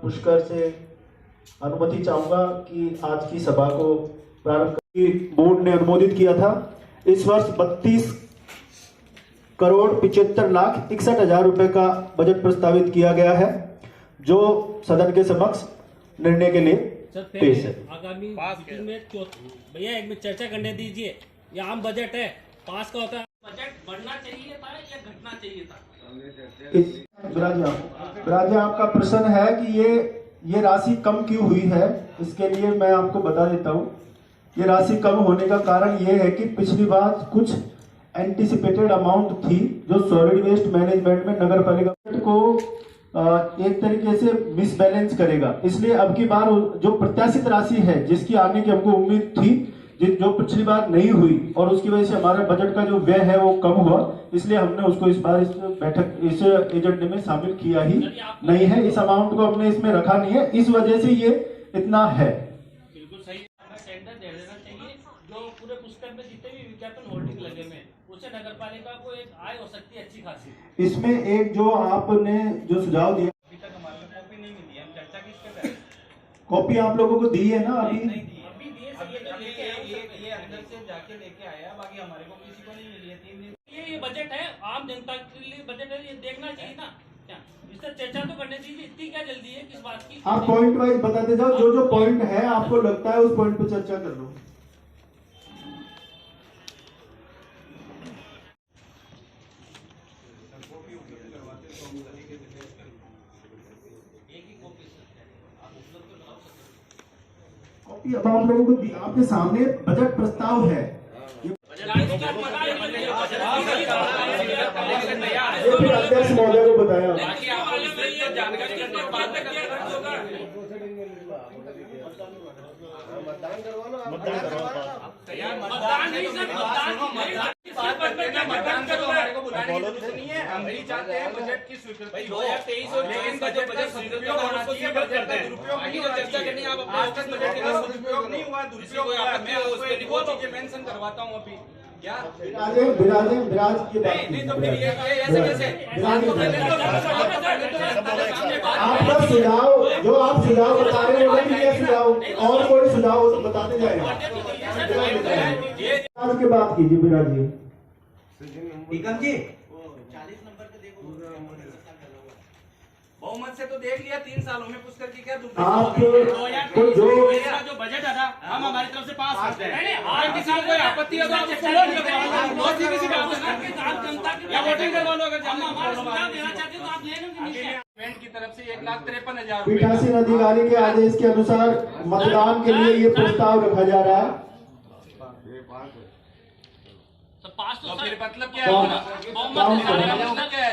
पुष्कर से अनुमति चाहूंगा कि आज की सभा को प्रारंभ बोर्ड ने अनुमोदित किया था। इस वर्ष 32,75,61,61,000 रुपए का बजट प्रस्तावित किया गया है, जो सदन के समक्ष निर्णय के लिए पेश है। आगामी मीटिंग में भैया एक में चर्चा करने दीजिए। ये आम बजट है, पास का होता है। बजट बढ़ना चाहिए था या घटना चाहिए था? विराज आपका प्रश्न है कि ये राशि कम क्यों हुई है, इसके लिए मैं आपको बता देता हूँ। ये राशि कम होने का कारण ये है कि पिछली बार कुछ एंटिसिपेटेड अमाउंट थी जो सॉलिड वेस्ट मैनेजमेंट में नगर पालिका को एक तरीके से मिसबैलेंस करेगा। इसलिए अब की बार जो प्रत्याशित राशि है जिसकी आने की हमको उम्मीद थी, जो पिछली बार नहीं हुई और उसकी वजह से हमारे बजट का जो व्यय है वो कम हुआ, इसलिए हमने उसको इस बार इस एजेंडे में शामिल किया ही नहीं है। इस अमाउंट को हमने इसमें रखा नहीं है, इस वजह से ये इतना है। बिल्कुल सही टेंडर दे देना चाहिए। जो पूरे पुष्कर में जितने भी विज्ञापन होर्डिंग लगे हुए हैं उससे नगर पालिका को एक आय हो सकती है अच्छी खासी। इसमें एक जो आपने जो सुझाव दिया, अभी तक हमारे को कॉपी नहीं मिली, हम चर्चा किस पे? कॉपी आप लोगों को दी है ना? अभी ये अंदर से जाके लेके आया, बाकी हमारे को किसी को नहीं मिली है 3 दिन। ये बजट है, आम जनता के लिए बजट है, ये देखना चाहिए ना। क्या इससे चर्चा तो करने दीजिए, इतनी क्या जल्दी है किस बात की? आप पॉइंट वाइज बताते जाओ, जो जो पॉइंट है आपको लगता है उस पॉइंट पे चर्चा कर लो। कॉपी अब आप लोगों को आपके सामने बजट प्रस्ताव है, अध्यक्ष महोदय को बताया। मतदान करवाना, मतदान करो, हमारे को बुलाने की जरूरत नहीं है। हम भी चाहते हैं बजट की स्वीकृति हो। 2023 और 24 का जो बजट दुरुपयोग होना चाहिए, बजट का दुरुपयोग नहीं होना चाहिए। चर्चा करनी आप अपने ऑफिस बजट का दुरुपयोग नहीं हुआ, दुरुपयोग हुआ है। मैं उसको रिपोर्ट के मेंशन करवाता हूँ अभी। क्या विराज की बात नहीं तो फिर ये ऐसे कैसे आपका सुझाव, जो आप सुझाव बता रहे हैं वही है सुझाव, और कोई सुझाव हो तो बताते जाएगा। विराज की बात कीजिए। विराज जी, टीकम जी 40 नंबर पे देखो, बहुमत से तो देख लिया 3 सालों में पुष्कर की क्या आप जो बजट है हम हमारी तरफ से पास करते हैं। और किसी को कोई आपत्ति है तो आप किसी या वोटिंग करवा लो। अगर गवर्नमेंट की तरफ से 1,53,000 पीठासीन अधिकारी के आदेश के अनुसार मतदान के लिए ये प्रस्ताव रखा जा रहा है। तो फिर मतलब क्या है?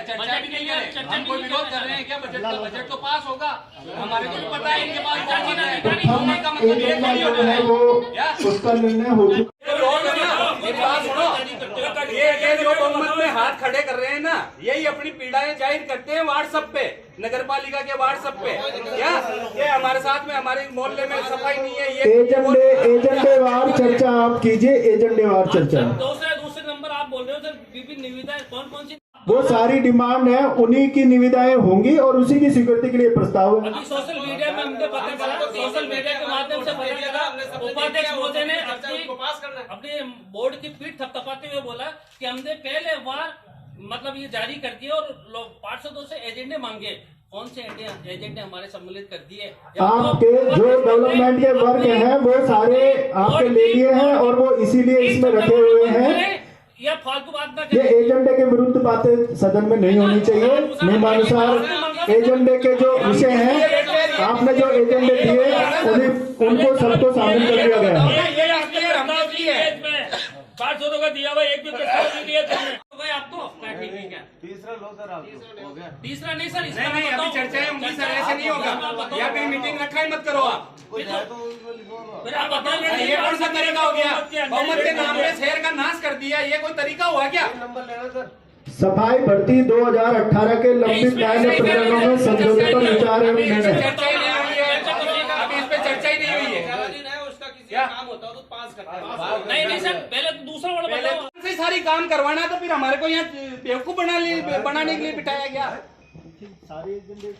चर्चा भी नहीं है, हम कोई विरोध कर रहे हैं क्या बजट का? बजट तो पास होगा, हमारे को पता है इनके पास का मतलब ये नहीं होता है वो उसका निर्णय हो चुका। ये जो बहुमत में हाथ खड़े कर रहे हैं ना, यही अपनी पीड़ाएं जाहिर करते हैं व्हाट्सएप पे, नगर पालिका के व्हाट्सएप पे। क्या ये हमारे साथ में हमारे मोहल्ले में सफाई नहीं है? ये एजेंडेवार चर्चा आप कीजिए, एजेंडेवार चर्चा। दूसरे नंबर आप बोल रहे हो सर, विभिन्न निविदाएं कौन सी? वो सारी डिमांड है, उन्हीं की निविदाएं होंगी और उसी की स्वीकृति के लिए प्रस्ताव है। अभी सोशल मीडिया में हमने पता चला, सोशल मीडिया के माध्यम से पता चला, उपाध्यक्ष महोदय ने अपने बोर्ड की पीठ थपथपाते हुए बोला कि हमने पहले बार मतलब ये जारी कर दिया और पार्षदों से एजेंडे मांगे। कौन से एजेंडे हमारे सम्मिलित कर दिए? आपके जो डेवलपमेंट के वर्क हैं वो सारे आपके ले लिए हैं और वो इसीलिए इसमें रखे हुए हैं। या फालतू बात ना ये एजेंडे के विरुद्ध बातें सदन में नहीं होनी चाहिए। नियमानुसार एजेंडे के जो विषय हैं, आपने जो एजेंडे दिए उनको सबको शामिल कर दिया गया है। पार्षदों का दिया हुआ एक भी प्रस्ताव नहीं दिया तुमने आपको? ठीक है, तीसरा लो सर, आप हो गया। तीसरा नहीं सर, नहीं अभी चर्चाएं होंगी सर, ऐसे नहीं होगा। या कहीं मीटिंग रखा ही मत करो आप। ये कौन सा तरीका हो गया? बहुमत के नाम पे शहर का नाश कर दिया, ये कोई तरीका हुआ क्या? नंबर लेना सर। सफाई भर्ती 2018 के लंबित न्यायालय प्रकरणों में समझौते पर विचार एवं निर्णय। चर्चा ही नहीं हुई है, अभी इस पे चर्चा ही नहीं हुई है। उसका किसी काम होता है। होता तो पास करते। नहीं सर, पहले तो दूसरा वाला पहले बताओ। से सारी काम करवाना तो फिर हमारे को यहाँ बेवकूफ बनाने के लिए बिठाया गया। सारे एजेंडे एक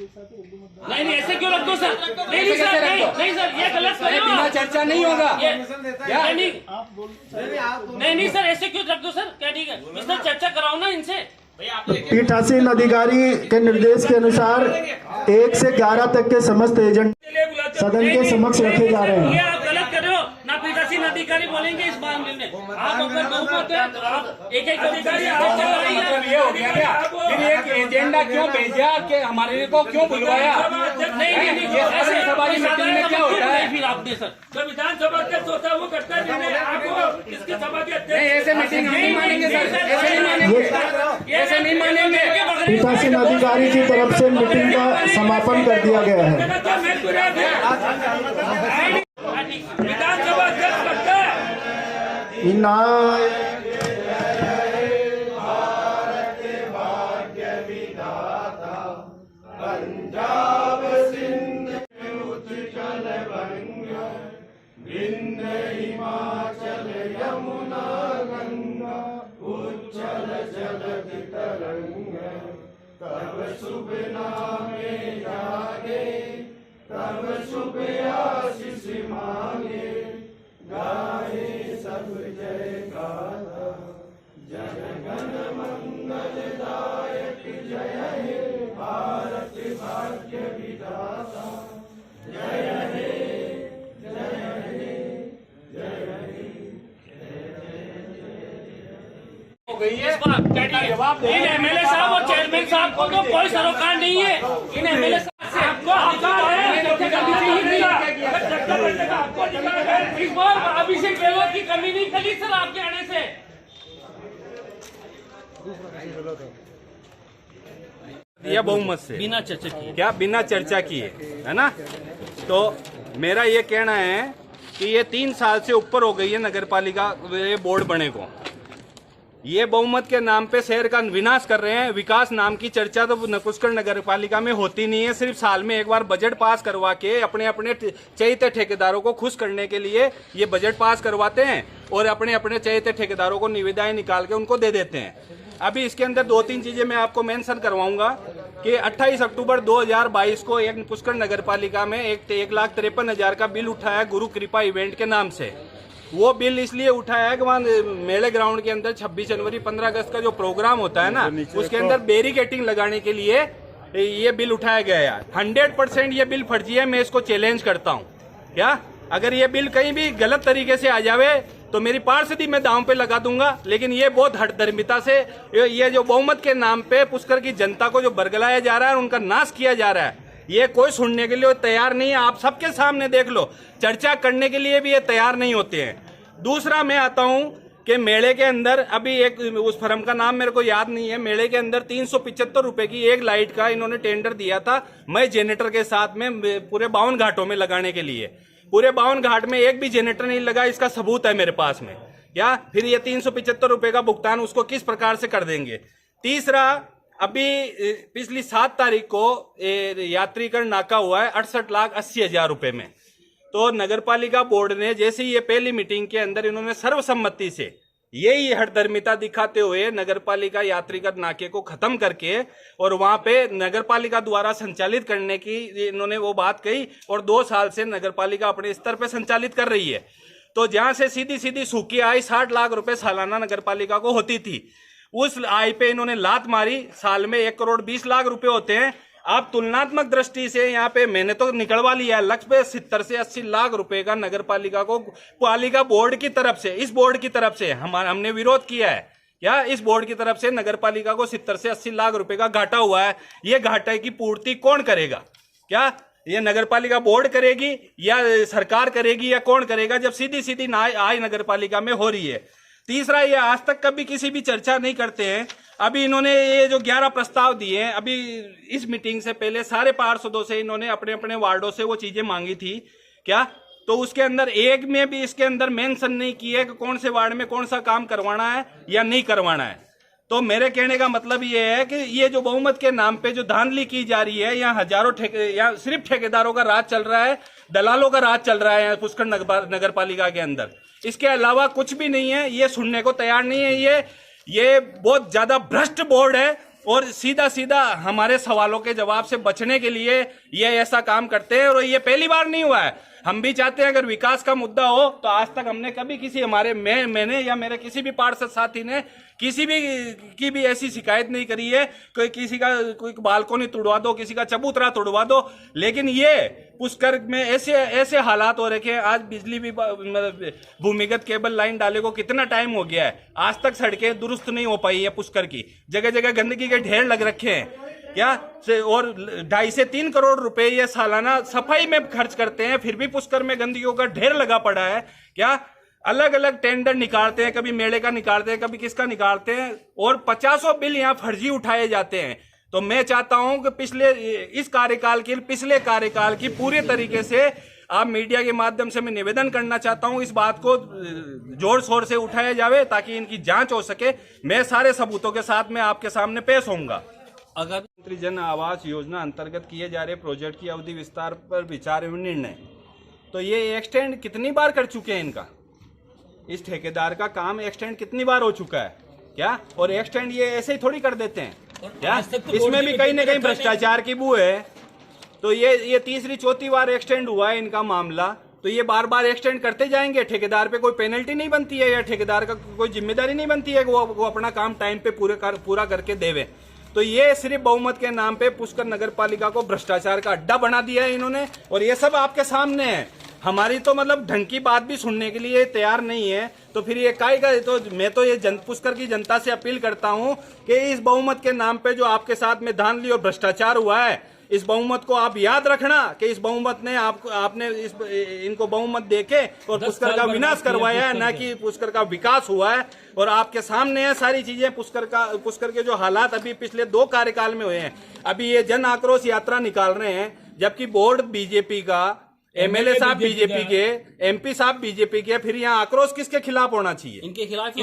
साथ ही नहीं ऐसे क्यों रख दो सर? नहीं सर, नहीं सर, ये गलत कर रहे हो। बिना चर्चा नहीं होगा। नहीं सर, ऐसे क्यों रख दो सर? क्या ठीक है, मिस्टर चर्चा कराओ ना इनसे। पीठासीन अधिकारी के निर्देश के अनुसार 1 से 11 तक के समस्त एजेंडे सदन के समक्ष रखे जा रहे हैं। ये आप गलत कर रहे हो ना। पीठासीन अधिकारी बोलेंगे इस मामले में। आप अगर बहुमत है तो आप एक अधिकारी ये हो गया क्या? फिर एक एजेंडा क्यों भेजा कि हमारे को क्यों बुलवाया? नहीं ऐसे सभा की मीटिंग में क्या होता है? फिर आपने सर जो विधानसभा अध्यक्ष होता है वो करता है। आपको किसकी सभा के अध्यक्ष? नहीं ऐसे मीटिंग हम नहीं मानेंगे सर, ऐसे नहीं मानेंगे, ऐसे नहीं मानेंगे। पीठासीन अधिकारी की तरफ से मीटिंग का समापन कर दिया गया है। विधानसभा अध्यक्ष करता है। इना हो गई है। इन एमएलए साहब और चेयरमैन साहब को तो कोई सरोकार नहीं है। इन एमएलए साहब से आपको अधिकार है। इस बार अभिषेक गहलोत की कमी नहीं चली सर आपके आने से। दिया बहुमत से, बिना चर्चा किए। क्या बिना चर्चा किए, है ना? तो मेरा ये कहना है कि ये 3 साल से ऊपर हो गई है नगरपालिका ये बोर्ड बने को। ये बहुमत के नाम पे शहर का विनाश कर रहे हैं। विकास नाम की चर्चा तो पुष्कर नगरपालिका में होती नहीं है। सिर्फ साल में एक बार बजट पास करवा के अपने अपने चहेते ठेकेदारों को खुश करने के लिए ये बजट पास करवाते हैं और अपने अपने चहेते ठेकेदारों को निविदाएं निकाल के उनको दे देते हैं। अभी इसके अंदर 2-3 चीजें मैं आपको मेंशन करवाऊंगा कि 28 अक्टूबर 2022 को एक पुष्कर नगरपालिका में 1,53,000 का बिल उठाया गुरु कृपा इवेंट के नाम से। वो बिल इसलिए उठाया है कि वहाँ मेले ग्राउंड के अंदर 26 जनवरी 15 अगस्त का जो प्रोग्राम होता है ना, उसके अंदर बैरिकेटिंग लगाने के लिए ये बिल उठाया गया है। 100% ये बिल फर्जी है। मैं इसको चैलेंज करता हूँ। क्या अगर ये बिल कहीं भी गलत तरीके से आ जावे तो मेरी पार्षदी मैं दांव पे लगा दूंगा। लेकिन ये बहुत हठधर्मिता से ये जो बहुमत के नाम पे पुष्कर की जनता को जो बरगलाया जा रहा है, उनका नाश किया जा रहा है, ये कोई सुनने के लिए तैयार नहीं है। आप सबके सामने देख लो, चर्चा करने के लिए भी ये तैयार नहीं होते हैं। दूसरा मैं आता हूं कि मेले के अंदर अभी एक उस फर्म का नाम मेरे को याद नहीं है, मेले के अंदर 375 रुपए की एक लाइट का इन्होंने टेंडर दिया था मैं जेनरेटर के साथ में पूरे 52 घाटों में लगाने के लिए। पूरे 52 घाट में एक भी जेनरेटर नहीं लगा, इसका सबूत है मेरे पास में। क्या फिर ये 375 रुपए का भुगतान उसको किस प्रकार से कर देंगे? तीसरा, अभी पिछली 7 तारीख को यात्रीकरण नाका हुआ है 68,80,000 रुपए में। तो नगरपालिका बोर्ड ने जैसे ही ये पहली मीटिंग के अंदर इन्होंने सर्वसम्मति से यही हठधर्मिता दिखाते हुए नगरपालिका यात्रीकरण नाके को खत्म करके और वहां पे नगरपालिका द्वारा संचालित करने की इन्होंने वो बात कही और 2 साल से नगरपालिका अपने स्तर पे संचालित कर रही है। तो जहां से सीधी सीधी सूखी आय 60 लाख रुपए सालाना नगरपालिका को होती थी, उस आय पे इन्होंने लात मारी। साल में 1,20 लाख रुपए होते हैं। आप तुलनात्मक दृष्टि से यहाँ पे मैंने तो निकलवा लिया है लक्ष्य पे 70 से 80 लाख रुपए का नगरपालिका को पालिका बोर्ड की तरफ से, इस बोर्ड की तरफ से हमने विरोध किया है। या इस बोर्ड की तरफ से नगरपालिका को 70 से 80 लाख रुपए का घाटा हुआ है। ये घाटे की पूर्ति कौन करेगा? क्या ये नगरपालिका बोर्ड करेगी या सरकार करेगी या कौन करेगा, जब सीधी सीधी आय नगरपालिका में हो रही है? तीसरा, ये आज तक कभी किसी भी चर्चा नहीं करते हैं। अभी इन्होंने ये जो 11 प्रस्ताव दिए हैं, अभी इस मीटिंग से पहले सारे पार्षदों से इन्होंने अपने अपने वार्डों से वो चीजें मांगी थी। क्या तो उसके अंदर एक में भी इसके अंदर मेंशन नहीं किया कि कौन से वार्ड में कौन सा काम करवाना है या नहीं करवाना है। तो मेरे कहने का मतलब ये है कि ये जो बहुमत के नाम पे जो धांधली की जा रही है, यहाँ हजारों यहाँ सिर्फ ठेकेदारों का राज चल रहा है, दलालों का राज चल रहा है पुष्कर नगर पालिका के अंदर। इसके अलावा कुछ भी नहीं है, ये सुनने को तैयार नहीं है। ये बहुत ज्यादा भ्रष्ट बोर्ड है और सीधा सीधा हमारे सवालों के जवाब से बचने के लिए ये ऐसा काम करते हैं। और ये पहली बार नहीं हुआ है। हम भी चाहते हैं अगर विकास का मुद्दा हो तो आज तक हमने कभी किसी मैंने या मेरे किसी भी पार्षद साथी ने किसी भी की भी ऐसी शिकायत नहीं करी है। किसी का कोई बालकोनी तोड़वा दो, किसी का चबूतरा तोड़वा दो, लेकिन ये पुष्कर में ऐसे हालात हो रखे हैं। आज बिजली भी भूमिगत केबल लाइन डाले को कितना टाइम हो गया है, आज तक सड़कें दुरुस्त नहीं हो पाई है पुष्कर की। जगह जगह गंदगी के ढेर लग रखे हैं क्या से, और 2.5 से 3 करोड़ रुपए ये सालाना सफाई में खर्च करते हैं, फिर भी पुष्कर में गंदगियों का ढेर लगा पड़ा है। क्या अलग अलग टेंडर निकालते हैं, कभी मेले का निकालते हैं, कभी किसका निकालते हैं, और 50 बिल यहाँ फर्जी उठाए जाते हैं। तो मैं चाहता हूं कि पिछले कार्यकाल की पूरी तरीके से आप मीडिया के माध्यम से मैं निवेदन करना चाहता हूं, इस बात को जोर शोर से उठाया जावे ताकि इनकी जांच हो सके। मैं सारे सबूतों के साथ में आपके सामने पेश होऊंगा। अगर प्रधानमंत्री जन आवास योजना अंतर्गत किए जा रहे प्रोजेक्ट की अवधि विस्तार पर विचार एवं निर्णय, तो ये एक्सटेंड कितनी बार कर चुके हैं इनका, इस ठेकेदार का काम एक्सटेंड कितनी बार हो चुका है क्या? और एक्सटेंड ये ऐसे ही थोड़ी कर देते हैं क्या? इसमें भी कहीं ना कहीं भ्रष्टाचार की बू है। तो ये तीसरी चौथी बार एक्सटेंड हुआ है इनका मामला, तो ये बार बार एक्सटेंड करते जाएंगे। ठेकेदार पे कोई पेनल्टी नहीं बनती है या ठेकेदार का कोई जिम्मेदारी नहीं बनती है कि वो अपना काम टाइम पे पूरा करके देवे। तो ये सिर्फ बहुमत के नाम पे पुष्कर नगर पालिका को भ्रष्टाचार का अड्डा बना दिया है इन्होंने, और ये सब आपके सामने है। हमारी तो मतलब ढंग की बात भी सुनने के लिए तैयार नहीं है, तो फिर ये काय का। तो मैं तो ये पुष्कर की जनता से अपील करता हूं कि इस बहुमत के नाम पे जो आपके साथ में धांधली और भ्रष्टाचार हुआ है, इस बहुमत को आप याद रखना कि इस बहुमत ने आपने इनको बहुमत देके और पुष्कर का विनाश करवाया है, न कि पुष्कर का विकास हुआ है। और आपके सामने है सारी चीजें। पुष्कर के जो हालात अभी पिछले 2 कार्यकाल में हुए हैं, अभी ये जन आक्रोश यात्रा निकाल रहे हैं, जबकि बोर्ड बीजेपी का, एमएलए साहब बीजेपी के, एमपी साहब बीजेपी के, फिर यहाँ आक्रोश किसके खिलाफ होना चाहिए? इनके खिलाफ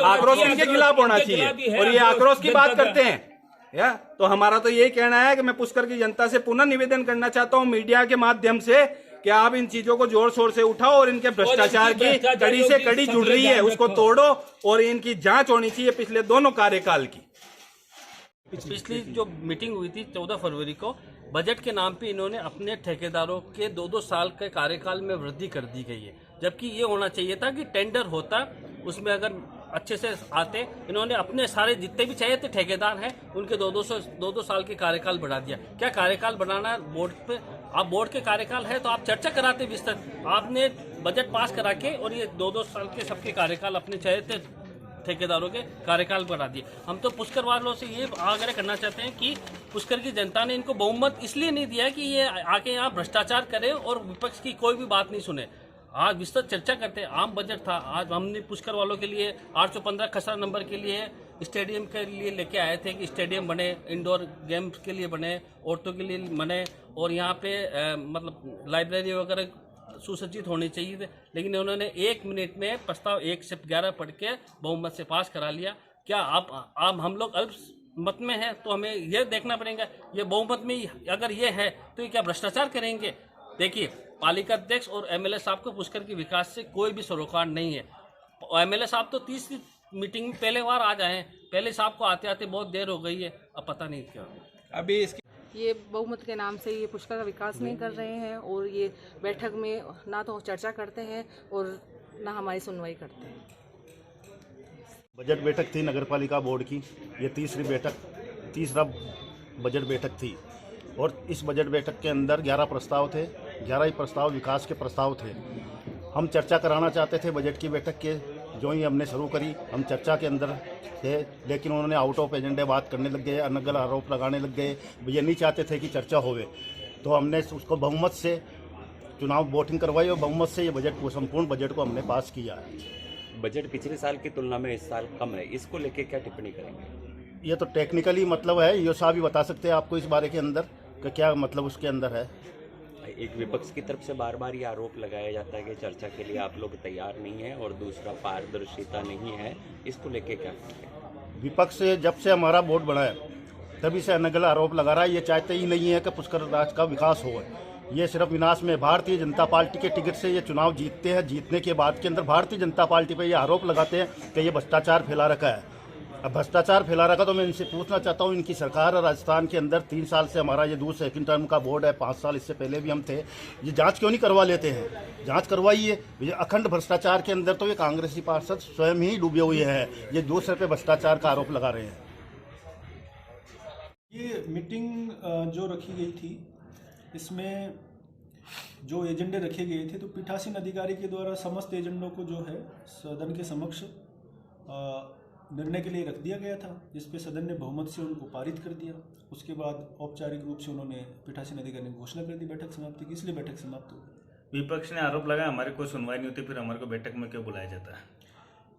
आक्रोश इनके खिलाफ होना चाहिए, और ये आक्रोश की बात करते हैं या? तो हमारा तो यही कहना है कि मैं पुष्कर की जनता से पुनः निवेदन करना चाहता हूं मीडिया के माध्यम से कि आप इन चीजों को जोर शोर से उठाओ और इनके भ्रष्टाचार की कड़ी से कड़ी जुड़ रही है उसको तोड़ो, और इनकी जांच होनी चाहिए पिछले दोनों कार्यकाल की। पिछली जो मीटिंग हुई थी 14 फरवरी को, बजट के नाम पे इन्होंने अपने ठेकेदारों के 2-2 साल के कार्यकाल में वृद्धि कर दी गई है, जबकि ये होना चाहिए था कि टेंडर होता, उसमें अगर अच्छे से आते। इन्होंने अपने सारे जितने भी चाहिए थे ठेकेदार हैं उनके 2-2 साल के कार्यकाल बढ़ा दिया। क्या कार्यकाल बढ़ाना बोर्ड पे? आप बोर्ड के कार्यकाल है तो आप चर्चा कराते विस्तृत। आपने बजट पास करा के और ये 2-2 साल के सबके कार्यकाल अपने चाहिए थे ठेकेदारों के कार्यकाल बढ़ा दिए। हम तो पुष्कर वालों से ये आग्रह करना चाहते हैं कि पुष्कर की जनता ने इनको बहुमत इसलिए नहीं दिया कि ये आके यहाँ भ्रष्टाचार करे और विपक्ष की कोई भी बात नहीं सुने। आज विस्तृत चर्चा करते हैं। आम बजट था, आज हमने पुष्कर वालों के लिए 815 खसरा नंबर के लिए स्टेडियम के लिए लेके आए थे कि स्टेडियम बने, इंडोर गेम्स के लिए बने, औरतों के लिए बने, और यहाँ पे मतलब लाइब्रेरी वगैरह सुसज्जित होनी चाहिए थे। लेकिन उन्होंने 1 मिनट में प्रस्ताव 1 से 11 पढ़ के बहुमत से पास करा लिया। क्या आप हम लोग अल्पमत में हैं तो हमें यह देखना पड़ेगा, ये बहुमत में अगर ये है तो ये क्या भ्रष्टाचार करेंगे? देखिए, पालिका अध्यक्ष और एमएलए साहब को पुष्कर के विकास से कोई भी सरोकार नहीं है। एमएलए साहब तो 30 मीटिंग में पहले बार आ जाए, पहले साहब को आते आते बहुत देर हो गई है, अब पता नहीं क्या अभी इसकी ये बहुमत के नाम से ये पुष्कर का विकास नहीं कर रहे हैं, और ये बैठक में ना तो चर्चा करते हैं और ना हमारी सुनवाई करते हैं। बजट बैठक थी नगर पालिका बोर्ड की, ये तीसरा बजट बैठक थी, और इस बजट बैठक के अंदर 11 प्रस्ताव थे। 11 ही प्रस्ताव विकास के प्रस्ताव थे। हम चर्चा कराना चाहते थे बजट की बैठक के, जो ही हमने शुरू करी हम चर्चा के अंदर थे, लेकिन उन्होंने आउट ऑफ एजेंडे बात करने लग गए, अनगल आरोप लगाने लग गए। ये नहीं चाहते थे कि चर्चा होवे, तो हमने उसको बहुमत से चुनाव वोटिंग करवाई और बहुमत से ये बजट को, संपूर्ण बजट को हमने पास किया है। बजट पिछले साल की तुलना में इस साल कम है, इसको लेके क्या टिप्पणी करेंगे? ये तो टेक्निकली मतलब है, ये साहब भी बता सकते हैं आपको इस बारे के अंदर कि क्या मतलब उसके अंदर है। एक विपक्ष की तरफ से बार बार ये आरोप लगाया जाता है कि चर्चा के लिए आप लोग तैयार नहीं है, और दूसरा पारदर्शिता नहीं है, इसको लेके क्या करेंगे? विपक्ष से जब से हमारा बोर्ड बना है तभी से अनगल आरोप लगा रहा है। ये चाहते ही नहीं है कि पुष्कर राज का विकास हो। ये सिर्फ विनाश में भारतीय जनता पार्टी के टिकट से ये चुनाव जीतते हैं। जीतने के बाद के अंदर भारतीय जनता पार्टी पे ये आरोप लगाते हैं कि ये भ्रष्टाचार फैला रखा है। अब भ्रष्टाचार फैला रखा तो मैं इनसे पूछना चाहता हूँ, इनकी सरकार है राजस्थान के अंदर, 3 साल से हमारा ये दूसरे सेकंड टर्म का बोर्ड है, 5 साल इससे पहले भी हम थे, ये जांच क्यों नहीं करवा लेते हैं? जांच करवाइए। ये अखंड भ्रष्टाचार के अंदर तो ये कांग्रेसी पार्षद स्वयं ही डूबे हुए हैं। ये दूसरे पे भ्रष्टाचार का आरोप लगा रहे हैं। ये मीटिंग जो रखी गई थी, इसमें जो एजेंडे रखे गए थे, तो पीठासीन अधिकारी के द्वारा समस्त एजेंडों को जो है सदन के समक्ष निर्णय के लिए रख दिया गया था, जिस पे सदन ने बहुमत से उनको पारित कर दिया। उसके बाद औपचारिक रूप से उन्होंने पीठासीन अधिकारी ने घोषणा कर दी बैठक समाप्ति की, इसलिए बैठक समाप्त हो गई। विपक्ष ने आरोप लगाया हमारी कोई सुनवाई नहीं होती, फिर हमारे को बैठक में क्यों बुलाया जाता है?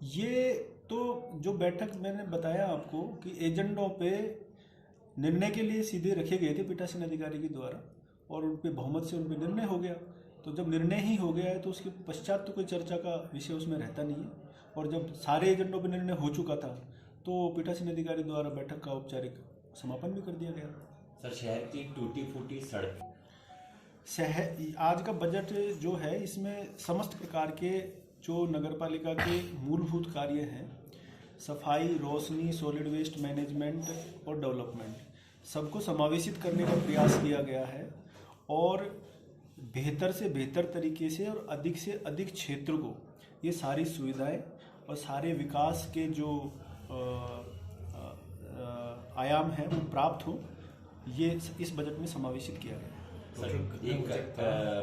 ये तो जो बैठक मैंने बताया आपको कि एजेंडों पे निर्णय के लिए सीधे रखे गए थे पीठासीन अधिकारी के द्वारा, और उन पे बहुमत से उन पे निर्णय हो गया। तो जब निर्णय ही हो गया है तो उसके पश्चात तो कोई चर्चा का विषय उसमें रहता नहीं है। और जब सारे एजेंडों पर निर्णय हो चुका था तो पीठासीन अधिकारी द्वारा बैठक का औपचारिक समापन भी कर दिया गया। सर, शहर की टूटी फूटी सड़क, आज का बजट जो है इसमें समस्त प्रकार के जो नगरपालिका के मूलभूत कार्य हैं, सफाई, रोशनी, सॉलिड वेस्ट मैनेजमेंट और डेवलपमेंट, सबको समावेशित करने का प्रयास किया गया है। और बेहतर से बेहतर तरीके से और अधिक से अधिक क्षेत्र को ये सारी सुविधाएं और सारे विकास के जो आयाम हैं वो प्राप्त हो, ये इस बजट में समावेशित किया गया है। सर, एक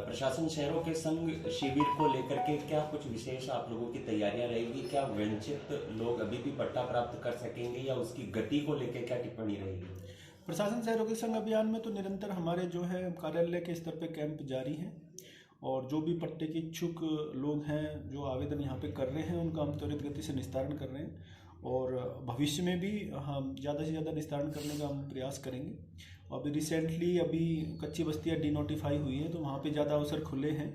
प्रशासन शहरों के संग शिविर को लेकर के क्या कुछ विशेष आप लोगों की तैयारियां रहेगी? क्या वंचित लोग अभी भी पट्टा प्राप्त कर सकेंगे या उसकी गति को लेकर क्या टिप्पणी रहेगी? प्रशासन शहरों के संग अभियान में तो निरंतर हमारे जो है कार्यालय के स्तर पे कैंप जारी हैं, और जो भी पट्टे के इच्छुक लोग हैं जो आवेदन यहाँ पे कर रहे हैं उनका हम त्वरित गति से निस्तारण कर रहे हैं, और भविष्य में भी हम ज़्यादा से ज़्यादा निस्तारण करने का हम प्रयास करेंगे। अभी रिसेंटली कच्ची बस्तियाँ डिनोटिफाई हुई हैं, तो वहाँ पे ज़्यादा अवसर खुले हैं।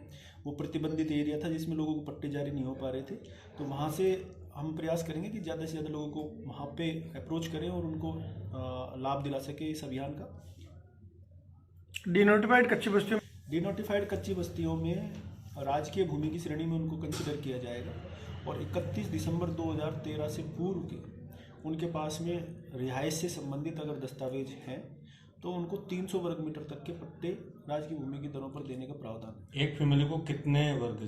वो प्रतिबंधित एरिया था जिसमें लोगों को पट्टे जारी नहीं हो पा रहे थे, तो वहाँ से हम प्रयास करेंगे कि ज़्यादा से ज़्यादा लोगों को वहाँ पे अप्रोच करें और उनको लाभ दिला सके इस अभियान का। डिनोटिफाइड कच्ची बस्तियों में राजकीय भूमि की श्रेणी में उनको कंसिडर किया जाएगा, और 31 दिसंबर 2013 से पूर्व के उनके पास में रिहाइश से संबंधित अगर दस्तावेज हैं तो उनको 300 वर्ग मीटर तक के पट्टे राजकीय भूमि की दरों पर देने का प्रावधान है। एक फैमिली को कितने वर्ग?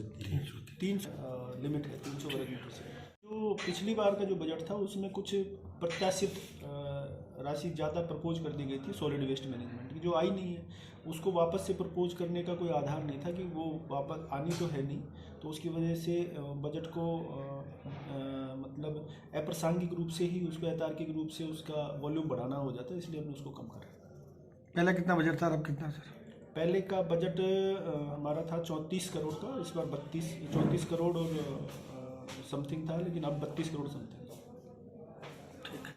300 लिमिट है, 300 वर्ग मीटर से। जो पिछली बार का जो बजट था उसमें कुछ प्रत्याशित राशि ज़्यादा प्रपोज कर दी गई थी सॉलिड वेस्ट मैनेजमेंट की, जो आई नहीं है। उसको वापस से प्रपोज करने का कोई आधार नहीं था कि वो वापस आनी तो है नहीं, तो उसकी वजह से बजट को मतलब अप्रासंगिक रूप से ही उसको अतार्किक रूप से उसका वॉल्यूम बढ़ाना हो जाता है, इसलिए हमने उसको कम करा। पहले कितना बजट था और अब कितना सर? पहले का बजट हमारा था 34 करोड़ का, इस बार 34 करोड़ और समथिंग था, लेकिन अब 32 करोड़ समथिंग।